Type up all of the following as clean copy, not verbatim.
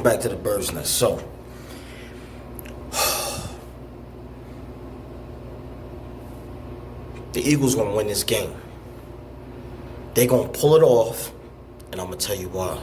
back to the bird's nest. So, the Eagles gonna win this game. They gonna pull it off, and I'm gonna tell you why.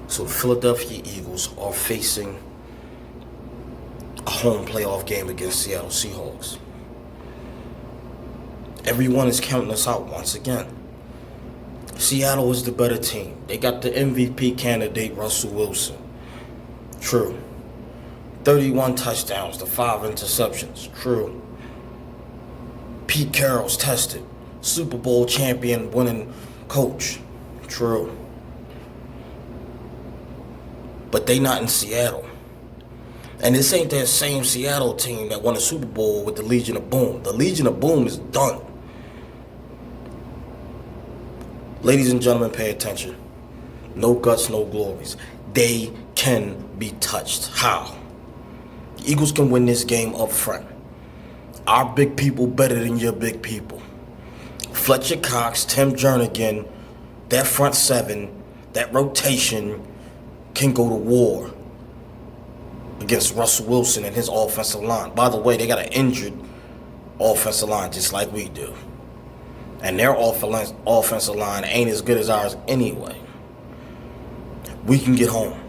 So Philadelphia Eagles are facing a home playoff game against Seattle Seahawks. Everyone is counting us out once again. Seattle is the better team. They got the MVP candidate, Russell Wilson. True. 31 touchdowns to 5 interceptions. True. Pete Carroll's tested. Super Bowl champion winning coach. True. But they not in Seattle. And this ain't that same Seattle team that won a Super Bowl with the Legion of Boom. The Legion of Boom is done. Ladies and gentlemen, pay attention. No guts, no glories. They can be touched. How? The Eagles can win this game up front. Our big people better than your big people. Fletcher Cox, Tim Jernigan, that front seven, that rotation can go to war against Russell Wilson and his offensive line. By the way, they got an injured offensive line just like we do. And their offensive line ain't as good as ours anyway. We can get home.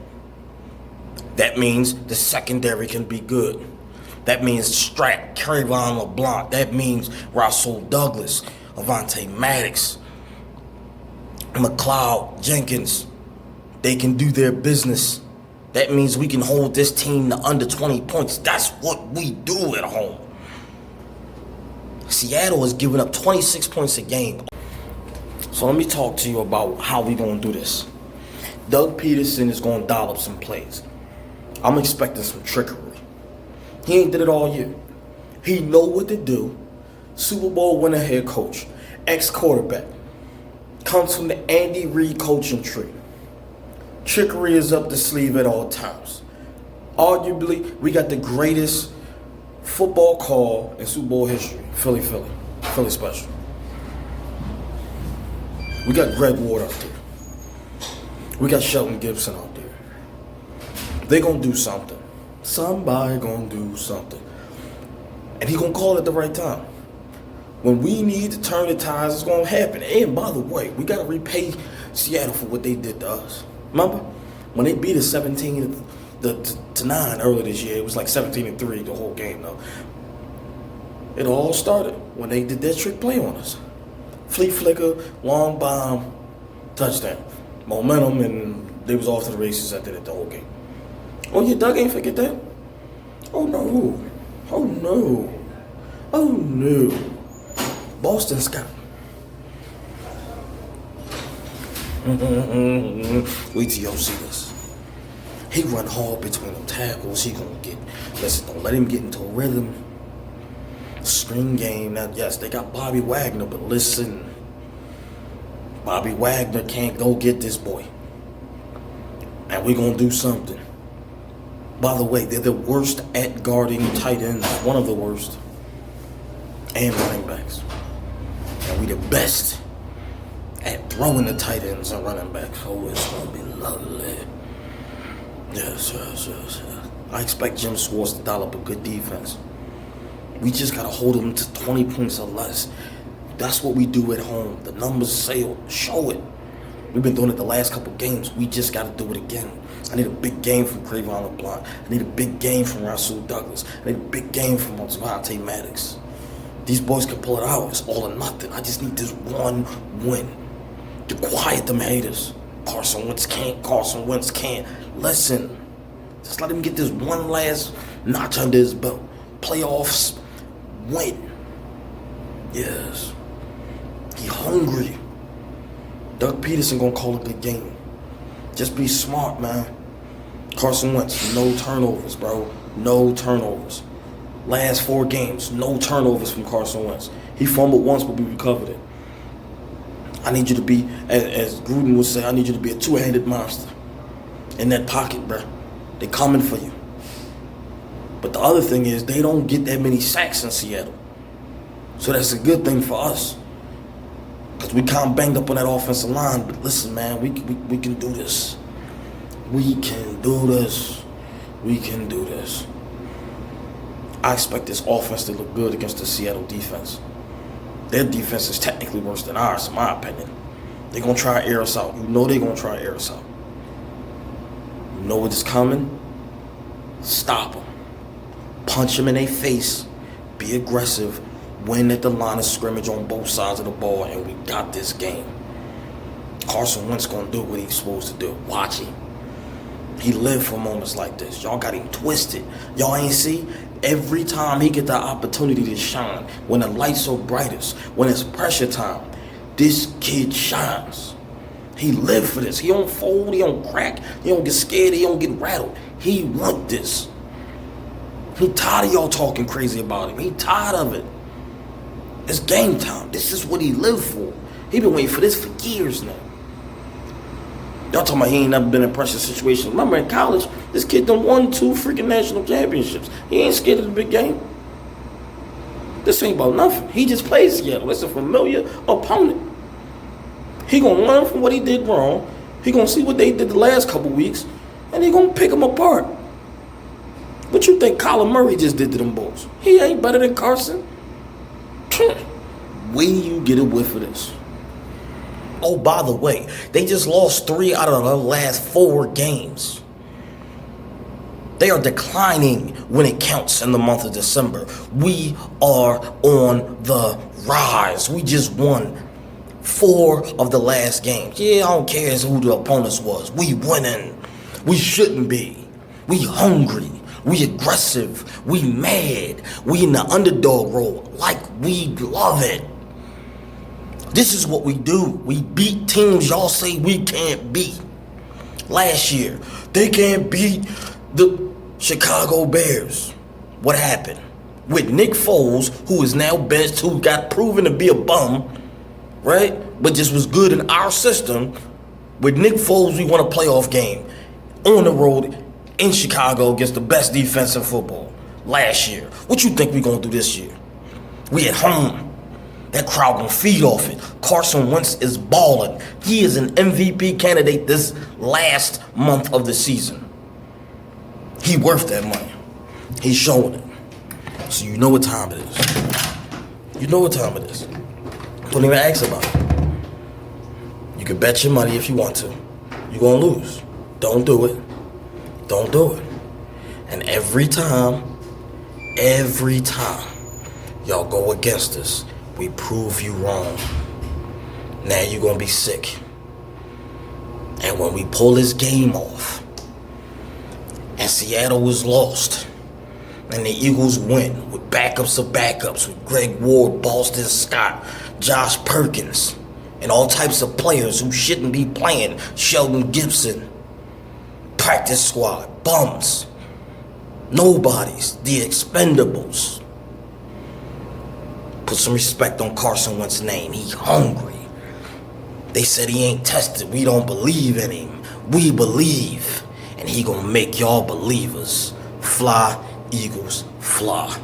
That means the secondary can be good. That means Strat, Trayvon LeBlanc. That means Russell Douglas, Avonte Maddox, McLeod Jenkins. They can do their business. That means we can hold this team to under 20 points. That's what we do at home. Seattle has given up 26 points a game. So let me talk to you about how we going to do this. Doug Peterson is going to dial up some plays. I'm expecting some trickery. He ain't did it all year. He know what to do. Super Bowl winner head coach. Ex-quarterback. Comes from the Andy Reid coaching tree. Trickery is up the sleeve at all times. Arguably, we got the greatest football call in Super Bowl history. Philly special. We got Greg Ward out there. We got Shelton Gibson out there. They gonna do something. Somebody gonna do something. And he gonna call it at the right time. When we need to turn the tides, it's gonna happen. And by the way, we gotta repay Seattle for what they did to us. Remember when they beat us 17-9 earlier this year? It was like 17-3 the whole game though. It all started when they did that trick play on us. Flea flicker, long bomb, touchdown. Momentum, and they was off to the races after that the whole game. Oh yeah, Doug ain't forget that? Oh no. Oh no. Oh no. Boston Scott. Wait till y'all see this. He run hard between them tackles. He gonna get. Listen, don't let him get into a rhythm. Screen game. Now, yes, they got Bobby Wagner, but listen, Bobby Wagner can't go get this boy. And we gonna do something. By the way, they're the worst at guarding tight ends. One of the worst. And running backs. And we the best at throwing the tight ends and running backs. Oh, it's going to be lovely. Yes. I expect Jim Schwartz to dial up a good defense. We just got to hold them to 20 points or less. That's what we do at home. The numbers say, show it. We've been doing it the last couple games. We just got to do it again. I need a big game from Trayvon LeBlanc. I need a big game from Russell Douglas. I need a big game from Avonte Maddox. These boys can pull it out. It's all or nothing. I just need this one win to quiet them haters. Carson Wentz can't. Listen, just let him get this one last notch under his belt. Playoffs, win. Yes. He hungry. Doug Peterson gonna call a good game. Just be smart, man. Carson Wentz, no turnovers, bro. No turnovers. Last 4 games, no turnovers from Carson Wentz. He fumbled once, but we recovered it. I need you to be, as Gruden would say, I need you to be a two-handed monster in that pocket, bro. They coming for you. But the other thing is, they don't get that many sacks in Seattle. So that's a good thing for us. Because we kind of banged up on that offensive line. But listen, man, we can do this. We can do this. We can do this. I expect this offense to look good against the Seattle defense. Their defense is technically worse than ours, in my opinion. They're going to try to air us out. You know they're going to try to air us out. You know what is coming? Stop them. Punch them in their face. Be aggressive. Win at the line of scrimmage on both sides of the ball, and we got this game. Carson Wentz going to do what he's supposed to do. Watch him. He lived for moments like this. Y'all got him twisted. Y'all ain't see? Every time he get the opportunity to shine, when the lights are brightest, when it's pressure time, this kid shines. He lived for this. He don't fold. He don't crack. He don't get scared. He don't get rattled. He want this. He tired of y'all talking crazy about him. He tired of it. It's game time. This is what he lived for. He been waiting for this for years now. Y'all talking about he ain't never been in pressure situations. Remember in college, this kid done won 2 freaking national championships. He ain't scared of the big game. This ain't about nothing. He just plays Seattle. It's a familiar opponent. He gonna learn from what he did wrong. He gonna see what they did the last couple weeks, and he gonna pick them apart. What you think Kyler Murray just did to them boys? He ain't better than Carson. Where you get a whiff of this? Oh, by the way, they just lost 3 out of the last 4 games. They are declining when it counts in the month of December. We are on the rise. We just won 4 of the last games. Yeah, I don't care who the opponents was. We winning. We shouldn't be. We hungry. We aggressive. We mad. We in the underdog role. Like we love it. This is what we do. We beat teams y'all say we can't beat. Last year, they can't beat the Chicago Bears. What happened? With Nick Foles, who is now benched, who got proven to be a bum, right? But just was good in our system. With Nick Foles, we won a playoff game on the road in Chicago against the best defense in football last year. What you think we gonna do this year? We at home. That crowd gonna feed off it. Carson Wentz is balling. He is an MVP candidate this last month of the season. He worth that money. He's showing it. So you know what time it is. You know what time it is. Don't even ask about it. You can bet your money if you want to. You're gonna lose. Don't do it. Don't do it. And every time y'all go against us, we prove you wrong. Now you're going to be sick. And when we pull this game off, and Seattle was lost, and the Eagles win with backups of backups, with Greg Ward, Boston Scott, Josh Perkins, and all types of players who shouldn't be playing, Sheldon Gibson, practice squad, bums, nobodies, the expendables. Put some respect on Carson Wentz's name. He hungry. They said he ain't tested. We don't believe in him. We believe. And he gonna make y'all believers. Fly, Eagles, fly.